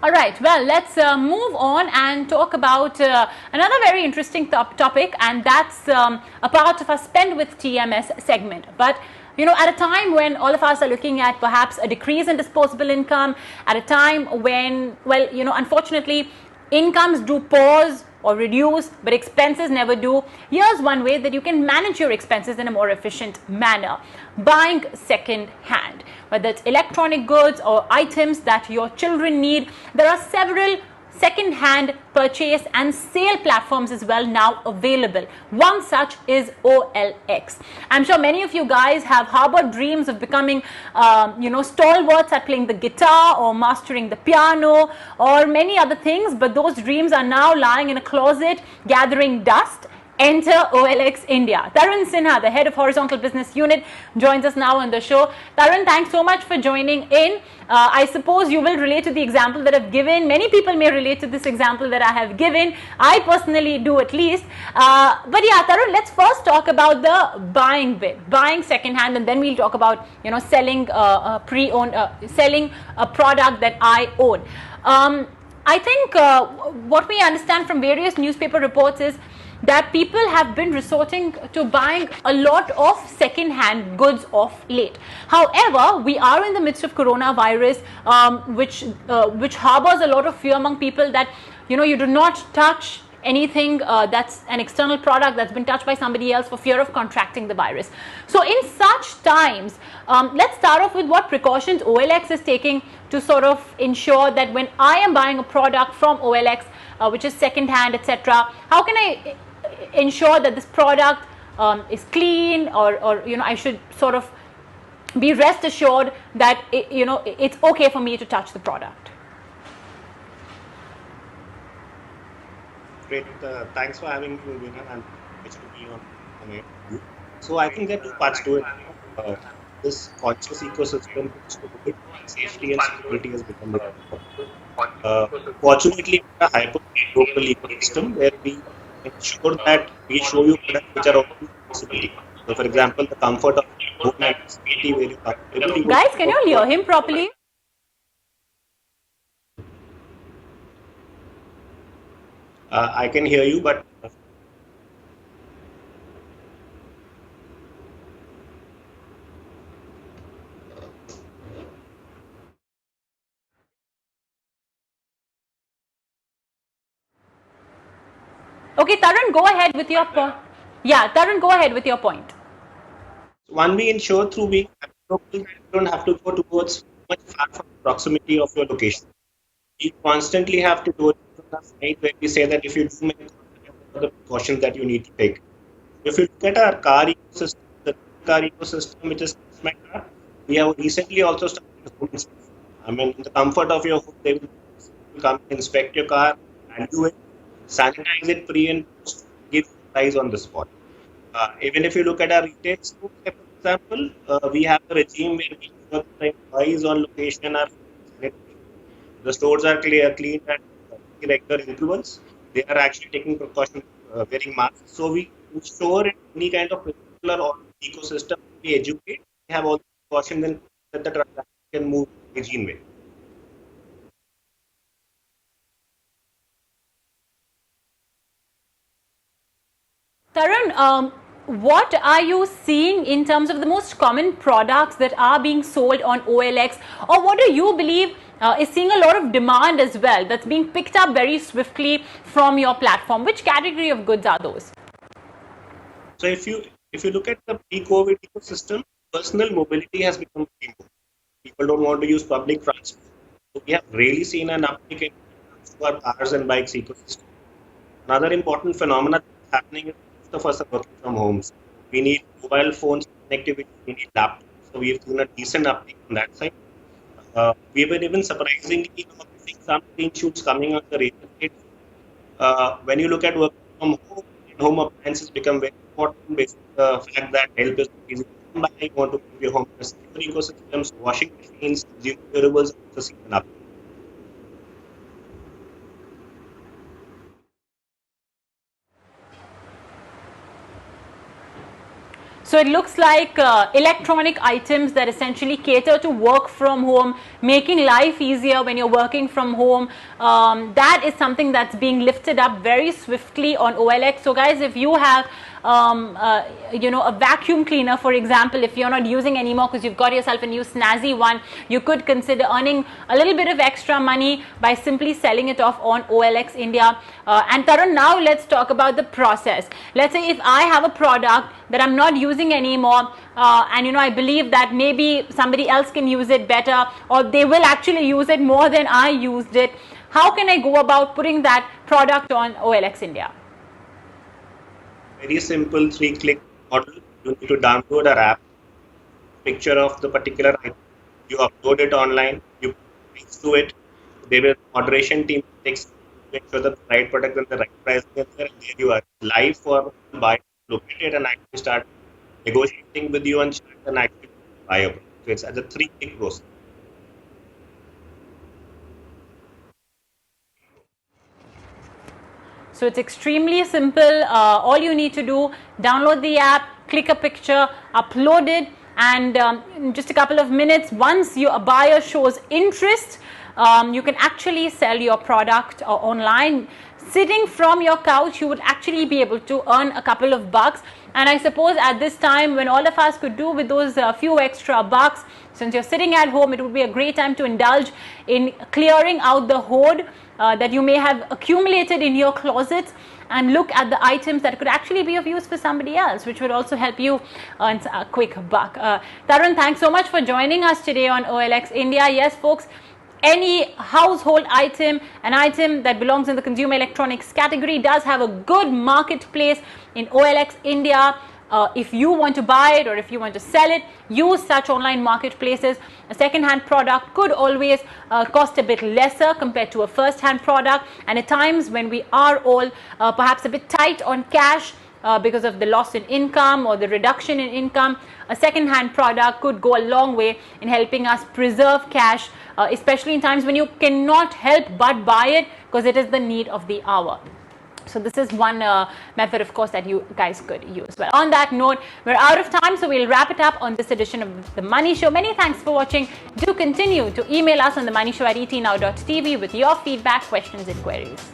All right, well, let's move on and talk about another very interesting topic, and that's a part of our Spend with TMS segment. But at a time when all of us are looking at perhaps a decrease in disposable income, at a time when, well, unfortunately, incomes do pause or reduce, but expenses never do. Here's one way that you can manage your expenses in a more efficient manner: buying second hand. Whether it's electronic goods or items that your children need, there are several second hand purchase and sale platforms as well now available. One such is OLX. I'm sure many of you guys have harbored dreams of becoming stalwarts at playing the guitar or mastering the piano or many other things, but those dreams are now lying in a closet gathering dust. Enter OLX India. Tarun Sinha, the head of Horizontal Business Unit, joins us now on the show. Tarun, thanks so much for joining in. I suppose you will relate to the example that I've given. Many people may relate to this example that I have given. I personally do, at least. But yeah, Tarun, let's first talk about the buying bit, buying secondhand, and then we'll talk about selling pre-owned, selling a product that I own. I think what we understand from various newspaper reports is that people have been resorting to buying a lot of second-hand goods of late. However, we are in the midst of coronavirus, which harbors a lot of fear among people that you do not touch anything that's an external product that's been touched by somebody else for fear of contracting the virus. So in such times, let's start off with what precautions OLX is taking to sort of ensure that when I am buying a product from OLX, which is second-hand, etc., how can I ensure that this product is clean, or I should sort of be rest assured that it's okay for me to touch the product? Great. Thanks for having me, Mubina, and it's to be on it. So I think there are two parts to it. This conscious ecosystem, safety and security has become very important. Fortunately, we are a hyper-local ecosystem where we ensure that we show you products which are of accessibility. So, for example, the comfort of home and accessibility where you're comfortable. Guys, can you hear him properly? I can hear you, but okay, Tarun, go ahead with your point. Yeah, Tarun, go ahead with your point. one, we ensure through being local, you don't have to go towards much far from proximity of your location. We constantly have to do it from the side where we say that if you do make the precautions that you need to take. If you look at our car ecosystem, the car ecosystem, which is my car, we have recently also started home inspection. I mean, in the comfort of your home, they will come inspect your car, value it, sanitize it pre and post, give you a price on the spot. Even if you look at our retail stores, for example, we have a regime where we ensure the employees on location are sanitized. The stores are clean at regular intervals. They are actually taking precautions, wearing masks. So we ensure in any kind of particular or ecosystem we educate, we have all the precautions and that the transaction can move in a hygiene way. Tarun, what are you seeing in terms of the most common products that are being sold on OLX, or what do you believe is seeing a lot of demand as well, that's being picked up very swiftly from your platform? Which category of goods are those? So if you look at the pre-COVID ecosystem, personal mobility has become very important. People don't want to use public transport. So we have really seen an uptick in our cars and bikes ecosystem. Another important phenomenon that's happening is most of us are working from homes. We need mobile phones connectivity, we need laptops. So we've seen a decent uptick on that side. We were even surprisingly seeing some green shoots coming on the real estate. When you look at work from home, home appliances become very important based on the fact that help is easy to come by. You want to keep your home in a safer ecosystems, washing machines, consumer durables, also seen an uptick. So it looks like electronic items that essentially cater to work from home, making life easier when you're working from home. That is something that's being lifted up very swiftly on OLX. So guys, if you have a vacuum cleaner, for example, if you're not using anymore because you've got yourself a new snazzy one, you could consider earning a little bit of extra money by simply selling it off on OLX India. And Tarun, now let's talk about the process. Let's say if I have a product that I'm not using anymore, and I believe that maybe somebody else can use it better, or they will actually use it more than I used it. How can I go about putting that product on OLX India? Very simple 3-click model. You need to download our app, picture of the particular item, you upload it online, you links to it. There will moderation team takes to make sure that the right product and the right price is there, and there you are live for buy, look at it and actually start negotiating with you and start and actually buy a product. So it's as a 3-click process. So it's extremely simple. All you need to do, download the app, click a picture, upload it, and in just a couple of minutes, once your buyer shows interest, you can actually sell your product online. Sitting from your couch, you would actually be able to earn a couple of bucks. And I suppose at this time, when all of us could do with those few extra bucks, since you're sitting at home, it would be a great time to indulge in clearing out the hoard that you may have accumulated in your closets, and look at the items that could actually be of use for somebody else, which would also help you earn a quick buck. Tarun, thanks so much for joining us today on OLX India. Yes, folks, any household item, an item that belongs in the consumer electronics category, does have a good marketplace in OLX India. If you want to buy it or if you want to sell it, use such online marketplaces. A second-hand product could always cost a bit lesser compared to a first-hand product. And at times when we are all perhaps a bit tight on cash because of the loss in income or the reduction in income, a second-hand product could go a long way in helping us preserve cash, especially in times when you cannot help but buy it because it is the need of the hour. So this is one method, of course, that you guys could use. Well, on that note, we're out of time, so we'll wrap it up on this edition of The Money Show. Many thanks for watching. Do continue to email us on themoneyshow@etnow.tv with your feedback, questions, and queries.